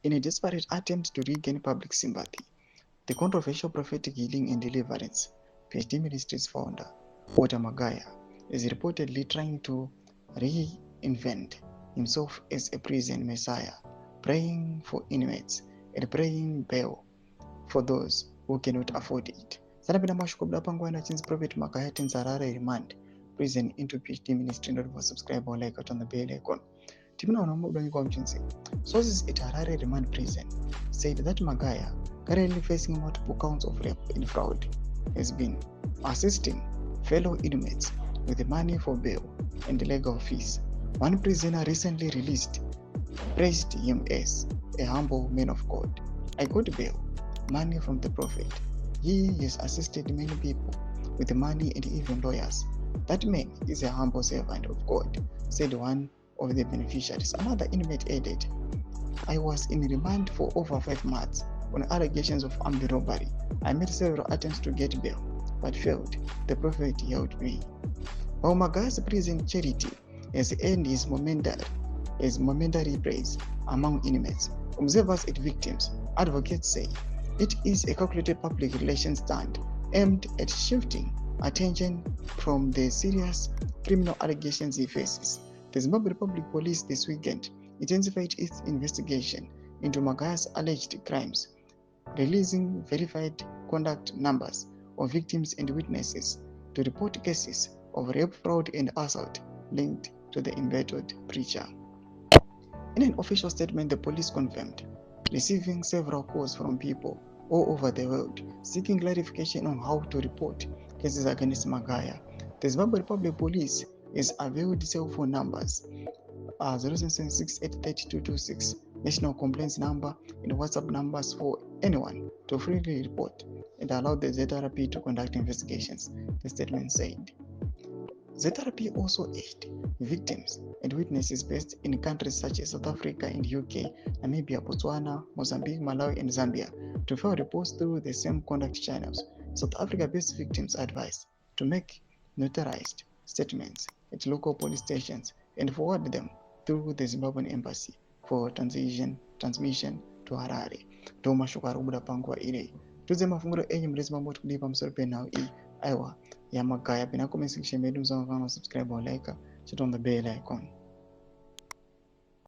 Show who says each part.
Speaker 1: In a desperate attempt to regain public sympathy, the controversial prophetic healing and deliverance PhD Ministries founder, Walter Magaya, is reportedly trying to reinvent himself as a prison messiah, praying for inmates and praying bail for those who cannot afford it. Sanapenda mashukubla pangwana chinzi Prophet Magaya tens Harare Remand prison into PhD Ministry. Not for subscribe or like out on the bell icon. Sources at Harare Remand prison said that Magaya, currently facing multiple counts of rape and fraud, has been assisting fellow inmates with money for bail and legal fees. One prisoner recently released praised him as a humble man of God. I got bail, money from the prophet. He has assisted many people with money and even lawyers. That man is a humble servant of God, said one of the beneficiaries. Another inmate added, I was in remand for over 5 months on allegations of armed robbery. I made several attempts to get bail, but failed. The prophet held me. While Magaya's prison charity has earned his momentary praise among inmates, observers and victims, advocates say it is a calculated public relations stunt aimed at shifting attention from the serious criminal allegations he faces. The Zimbabwe Republic Police this weekend intensified its investigation into Magaya's alleged crimes, releasing verified contact numbers of victims and witnesses to report cases of rape, fraud, and assault linked to the embattled preacher. In an official statement, the police confirmed receiving several calls from people all over the world seeking clarification on how to report cases against Magaya. The Zimbabwe Republic Police has availed cell phone numbers 0776832226, national complaints number, and WhatsApp numbers for anyone to freely report and allow the ZRP to conduct investigations, the statement said. ZRP also urged victims and witnesses based in countries such as South Africa and UK, Namibia, Botswana, Mozambique, Malawi, and Zambia to file reports through the same contact channels. South Africa-based victims advised to make notarized statements at local police stations and forward them through the Zimbabwean embassy for transmission to Harare. Toma shukara ubuda pangwa ile. Tuze mafunguro enye mlezi mamoto kudipa msoro penao aiwa ya Magaya. Pina comment section medu mzama subscribe or like. Hit on the bell icon.